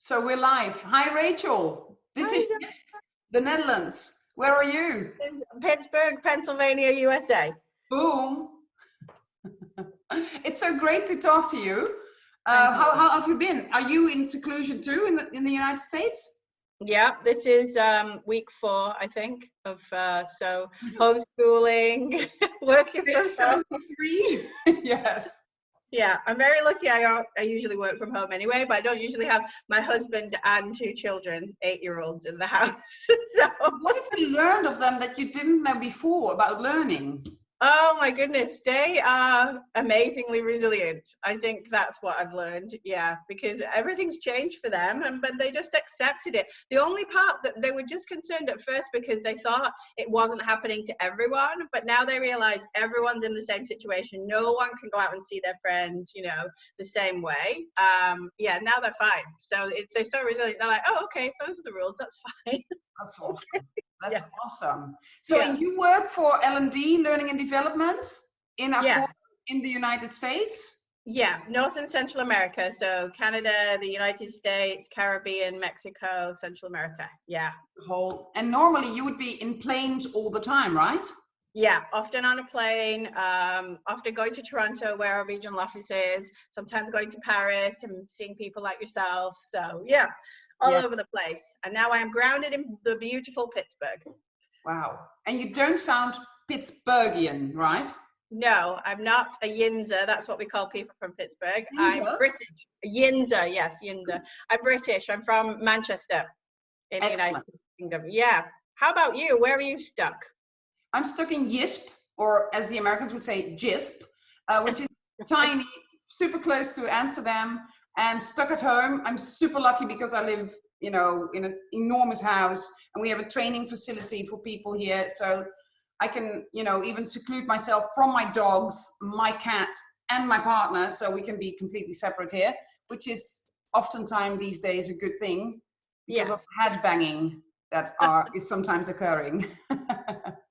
So we're live. Hi, Rachel. This Hi, is the Netherlands. Where are you? Jeanne. Pittsburgh, Pennsylvania, USA. Boom. It's so great to talk to you. Thank you. How have you been? Are you in seclusion too in the United States? Yeah, this is week 4, I think, of so homeschooling, working Day from home. 73. Yes. Yeah, I'm very lucky. I usually work from home anyway, but I don't usually have my husband and 2 children, 8-year-olds in the house. So, What have you learned of them that you didn't know before about learning? oh my goodness, they are amazingly resilient. I think that's what I've learned. Yeah, because everything's changed for them, but they just accepted it. The only part that they were just concerned at first because they thought it wasn't happening to everyone, but now they realize everyone's in the same situation. No one can go out and see their friends, the same way. Yeah, now they're fine. So they're so resilient. They're like, oh, okay, those are the rules. That's fine. That's awesome. Yeah. That's awesome. So Yeah. you work for L&D, Learning and Development, in Yes. the United States? Yeah, North and Central America. So Canada, the United States, Caribbean, Mexico, Central America. Yeah. And normally you would be in planes all the time, right? Yeah, often on a plane, often going to Toronto where our regional office is, sometimes going to Paris and seeing people like yourself. So yeah, all over the place. And now I am grounded in the beautiful Pittsburgh. Wow. And you don't sound Pittsburghian, right? No, I'm not a Yinzer. That's what we call people from Pittsburgh. Yinzers? I'm British. Yinzer, yes, Yinzer. I'm British. I'm from Manchester in the United Kingdom. Yeah. How about you? Where are you stuck? I'm stuck in Jisp, or as the Americans would say, Jisp, which is tiny, super close to Amsterdam, and stuck at home. I'm super lucky because I live, in an enormous house, and we have a training facility for people here. So I can, even seclude myself from my dogs, my cat, and my partner, so we can be completely separate here, which is oftentimes these days a good thing because of head banging that is sometimes occurring.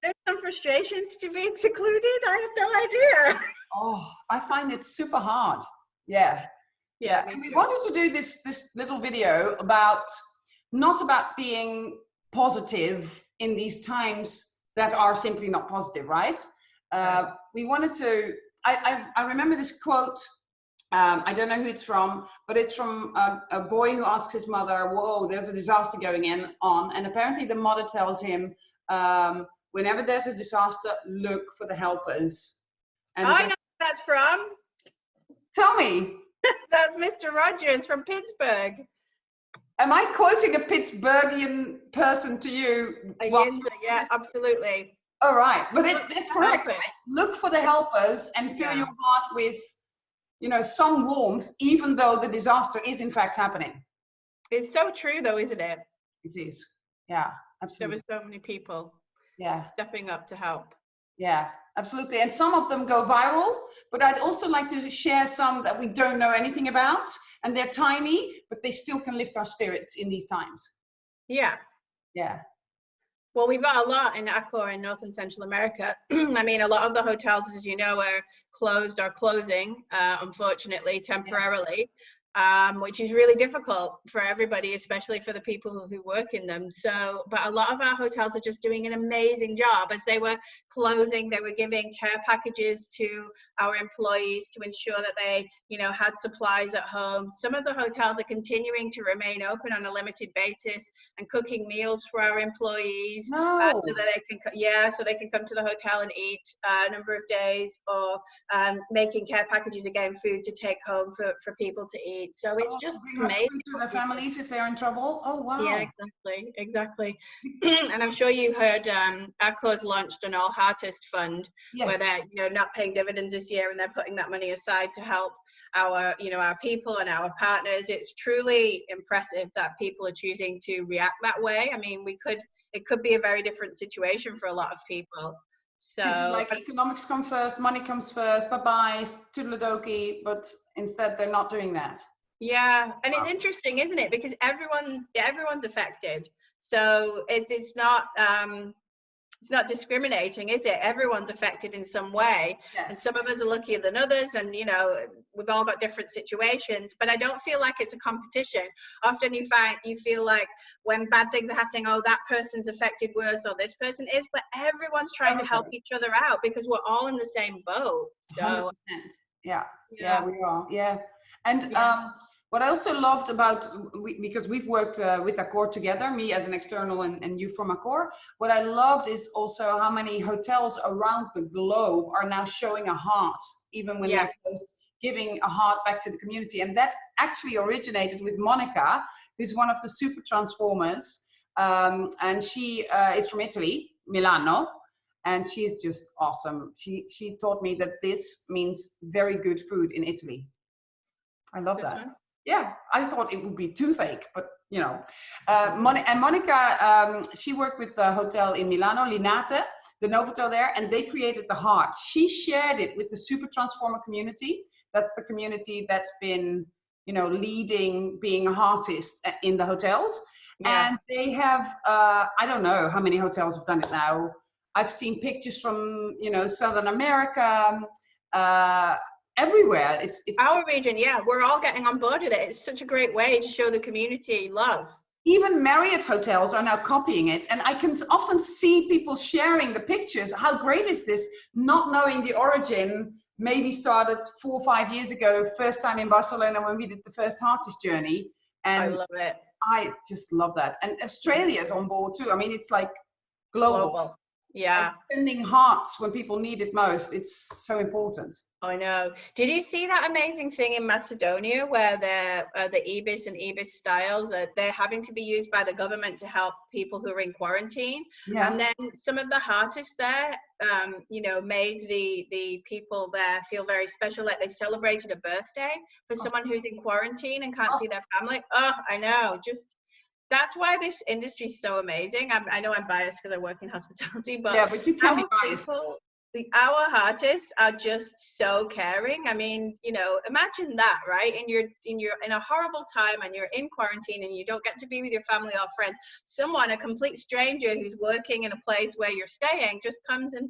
There's some frustrations to being secluded. I have no idea. Oh, I find it super hard. Yeah. And we wanted to do this little video not about being positive in these times that are simply not positive, right? We wanted to, I remember this quote, I don't know who it's from, but it's from a boy who asks his mother, whoa, there's a disaster going on. And apparently the mother tells him, whenever there's a disaster, look for the helpers. And I know who that's from. Tell me. That's Mr. Rogers from Pittsburgh. Am I quoting a Pittsburghian person to you? Yeah, absolutely. All right, but that's correct. Right? Look for the helpers and fill your heart with, some warmth, even though the disaster is in fact happening. It's so true, though, isn't it? It is. Yeah, absolutely. There were so many people. Yeah. Stepping up to help. Yeah, absolutely. And some of them go viral, but I'd also like to share some that we don't know anything about, and they're tiny, but they still can lift our spirits in these times. Yeah. Yeah. Well, we've got a lot in Accor in North and Central America. I mean, a lot of the hotels, as you know, are closed or closing, unfortunately, temporarily. Which is really difficult for everybody, especially for the people who work in them. So, but a lot of our hotels are just doing an amazing job. As they were closing, they were giving care packages to our employees to ensure that they, had supplies at home. Some of the hotels are continuing to remain open on a limited basis and cooking meals for our employees, so that they can come to the hotel and eat a number of days, or making care packages, again, food to take home for people to eat. So it's just amazing to their families if they're in trouble. Oh wow. Yeah, exactly. And I'm sure you heard Accor's launched an All Heartist Fund, where they're not paying dividends this year, and they're putting that money aside to help our people and our partners. It's truly impressive that people are choosing to react that way. I mean, it could be a very different situation for a lot of people. So economics come first, money comes first, bye-bye, toodledokie, but instead they're not doing that. Yeah, and it's interesting, isn't it? Because everyone's affected. So it's not it's not discriminating, is it? Everyone's affected in some way. Yes. And some of us are luckier than others, and you know, we've all got different situations, but I don't feel like it's a competition. Often you feel like when bad things are happening, oh, that person's affected worse, or this person is, but everyone's trying to help each other out because we're all in the same boat. So 100%. Yeah, we are. Yeah. And what I also loved about, because we've worked with Accor together, me as an external and you from Accor, what I loved is also how many hotels around the globe are now showing a heart, even when they're closed, giving a heart back to the community. And that actually originated with Monica, who's one of the super transformers. And she is from Italy, Milano. And she's just awesome. She taught me that this means very good food in Italy. I love that. Yeah, I thought it would be toothache, but you know. Monica, she worked with the hotel in Milano, Linate, the Novotel there, and they created the heart. She shared it with the Super Transformer community. That's the community that's been, you know, leading being a heartist in the hotels. Yeah. And they have, I don't know how many hotels have done it now. I've seen pictures from, you know, Southern America, everywhere. It's our region. Yeah, we're all getting on board with it. It's such a great way to show the community love. Even Marriott hotels are now copying it, and I can often see people sharing the pictures. How great is this? Not knowing the origin, maybe started 4 or 5 years ago, first time in Barcelona when we did the first Heartist journey. And I love it. I just love that. And Australia is on board too. I mean, it's like global. Yeah. And sending hearts when people need it most. It's so important. I know. Did you see that amazing thing in Macedonia where the EBIS and EBIS styles, they're having to be used by the government to help people who are in quarantine? Yeah. And then some of the artists there, you know, made the people there feel very special, like they celebrated a birthday for someone who's in quarantine and can't see their family. Oh, I know. Just that's why this industry is so amazing. I know I'm biased because I work in hospitality, but yeah, but you can be biased. Our artists are just so caring. I mean, you know, imagine that, right? And you're in a horrible time and you're in quarantine and you don't get to be with your family or friends. Someone, a complete stranger who's working in a place where you're staying, just comes and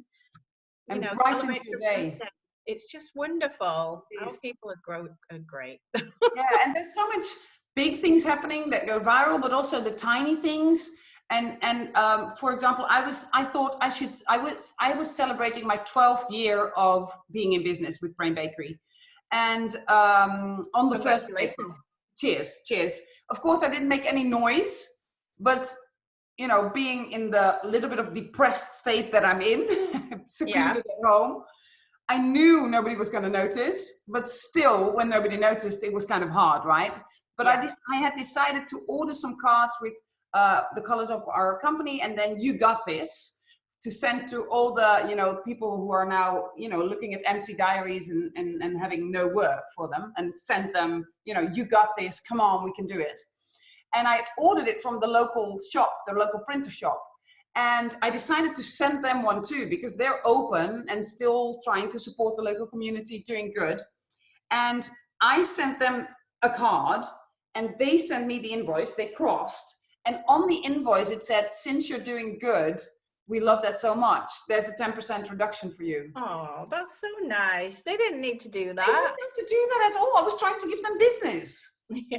you know, brightens your day. It's just wonderful. Our people are great. Yeah, and there's so much big things happening that go viral, but also the tiny things. And for example, I was celebrating my 12th year of being in business with Brain Bakery, and on the 1st of April, cheers. Of course, I didn't make any noise, but you know, being in the little bit of depressed state that I'm in, secluded at home, I knew nobody was going to notice. But still, when nobody noticed, it was kind of hard, right? But I had decided to order some cards with the colors of our company, and then you got this to send to all the, you know, people who are now, you know, looking at empty diaries and having no work for them, and send them, you know, you got this, come on, we can do it. And I ordered it from the local shop, the local printer shop. And I decided to send them one too, because they're open and still trying to support the local community, doing good. And I sent them a card and they sent me the invoice, they crossed. And on the invoice, it said, since you're doing good, we love that so much. There's a 10% reduction for you. Oh, that's so nice. They didn't need to do that. They didn't have to do that at all. I was trying to give them business. Yeah.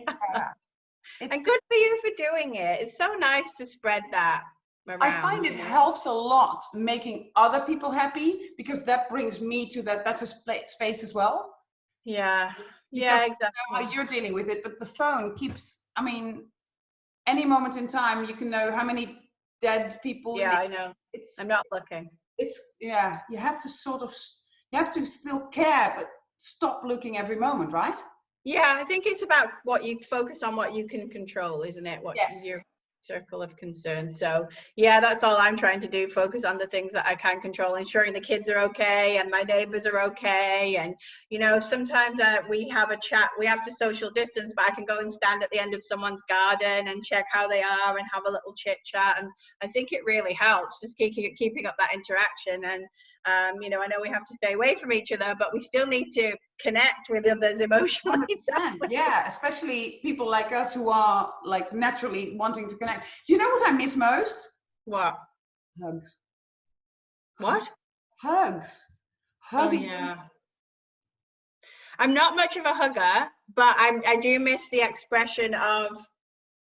And good for you for doing it. It's so nice to spread that around. I find it helps a lot making other people happy, because that brings me to that's a space as well. Yeah. Yeah, exactly. I know how you're dealing with it, but the phone keeps, I mean, any moment in time, you can know how many dead people. Yeah, I know. I'm not looking. You have to you have to still care, but stop looking every moment, right? Yeah, I think it's about what you focus on, what you can control, isn't it? What your circle of concern. So yeah, that's all I'm trying to do, focus on the things that I can control, ensuring the kids are okay and my neighbors are okay. And you know, sometimes we have a chat, we have to social distance, but I can go and stand at the end of someone's garden and check how they are and have a little chit chat. And I think it really helps, just keeping up that interaction. And you know, I know we have to stay away from each other, but we still need to connect with others emotionally. 100%, yeah, especially people like us who are like naturally wanting to connect. You know what I miss most? What? Hugs. What? Hugs. Hugging. Oh, yeah. I'm not much of a hugger, but I do miss the expression of,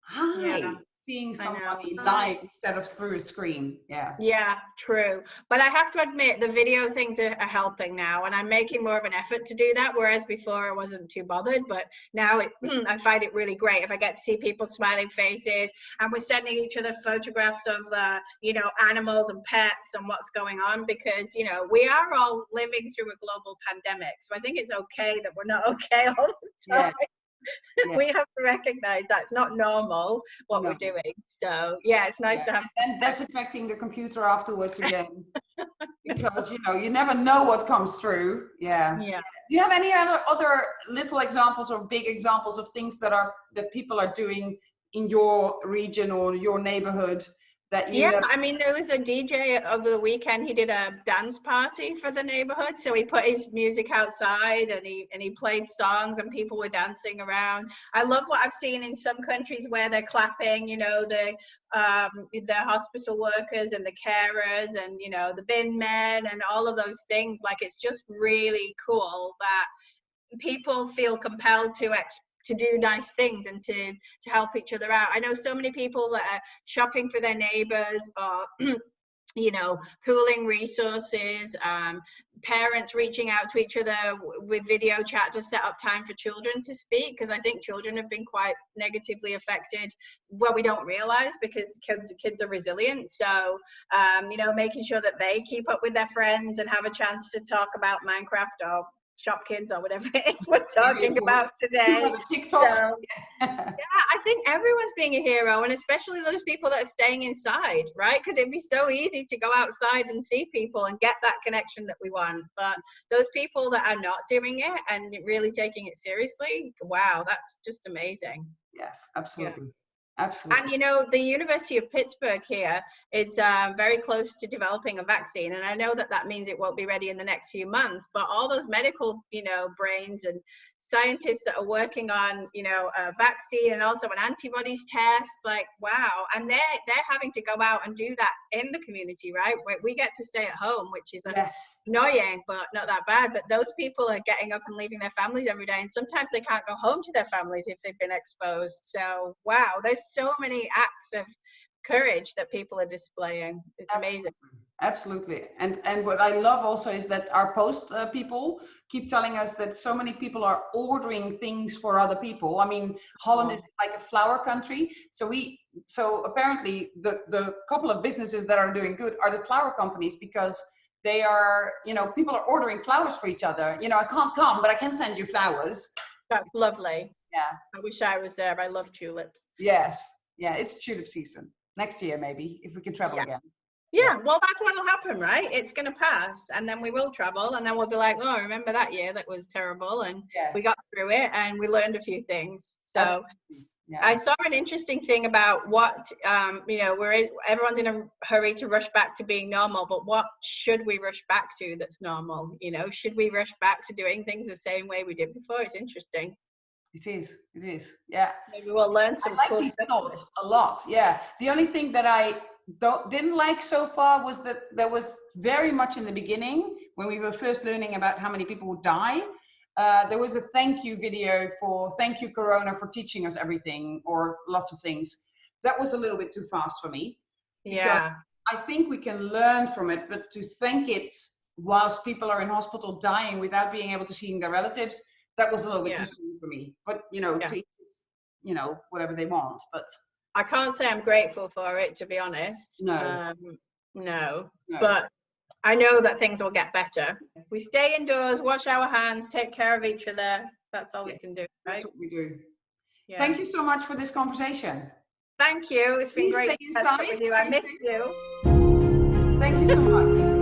Hi. yeah, Seeing I know. somebody Hi. live instead of through a screen. Yeah. Yeah, true. But I have to admit, the video things are helping now, and I'm making more of an effort to do that, whereas before I wasn't too bothered. But now I find it really great if I get to see people's smiling faces, and we're sending each other photographs of, you know, animals and pets and what's going on, because, you know, we are all living through a global pandemic. So I think it's okay that we're not okay all the time. Yeah. Yeah. We have to recognize that's not normal what we're doing. So yeah, it's nice to have. And then disinfecting the computer afterwards again, because you know you never know what comes through. Yeah. Yeah. Do you have any other little examples or big examples of things that people are doing in your region or your neighborhood that you? Yeah, I mean, there was a DJ over the weekend. He did a dance party for the neighborhood, so he put his music outside and he played songs and people were dancing around. I love what I've seen in some countries where they're clapping, you know, the hospital workers and the carers and, you know, the bin men and all of those things. Like, it's just really cool that people feel compelled to do nice things and to help each other out. I know so many people that are shopping for their neighbors, or you know, pooling resources, parents reaching out to each other with video chat to set up time for children to speak, because I think children have been quite negatively affected. Well, we don't realize, because kids are resilient. So you know, making sure that they keep up with their friends and have a chance to talk about Minecraft or Shopkins or whatever it is we're talking about today. TikTok. So, yeah, I think everyone's being a hero, and especially those people that are staying inside, right? Because it'd be so easy to go outside and see people and get that connection that we want. But those people that are not doing it and really taking it seriously, wow, that's just amazing. Yes, absolutely. Yeah. Absolutely. And you know, the University of Pittsburgh here is very close to developing a vaccine, and I know that that means it won't be ready in the next few months. But all those medical, you know, brains and scientists that are working on, you know, a vaccine and also an antibodies test, like, wow! And they're having to go out and do that in the community, right? We get to stay at home, which is annoying, but not that bad. But those people are getting up and leaving their families every day, and sometimes they can't go home to their families if they've been exposed. So wow, there's so many acts of courage that people are displaying. It's amazing. Absolutely. And what I love also is that our post people keep telling us that so many people are ordering things for other people. I mean, Holland is like a flower country. So apparently the couple of businesses that are doing good are the flower companies, because they are, you know, people are ordering flowers for each other. You know, I can't come, but I can send you flowers. That's lovely. Yeah. I wish I was there. I love tulips. Yes. Yeah, it's tulip season. Next year, maybe, if we can travel again. Yeah, well, that's what'll happen, right? It's going to pass, and then we will travel, and then we'll be like, oh, remember that year that was terrible, and we got through it, and we learned a few things. So I saw an interesting thing about what, you know, everyone's in a hurry to rush back to being normal, but what should we rush back to that's normal? You know, should we rush back to doing things the same way we did before? It's interesting. It is, yeah. Maybe we'll learn some cool these thoughts a lot, yeah. The only thing that I didn't like so far was that there was very much in the beginning, when we were first learning about how many people would die, there was a thank you video for thank you Corona for teaching us everything, or lots of things. That was a little bit too fast for me. Yeah. I think we can learn from it, but to thank it whilst people are in hospital dying without being able to see their relatives, that was a little bit too soon for me. But, you know, to, you know, whatever they want. But I can't say I'm grateful for it, to be honest. No. But I know that things will get better. We stay indoors, wash our hands, take care of each other. That's all we can do. Right? That's what we do. Yeah. Thank you so much for this conversation. Thank you. It's been great to catch up with you. I missed you. Thank you so much.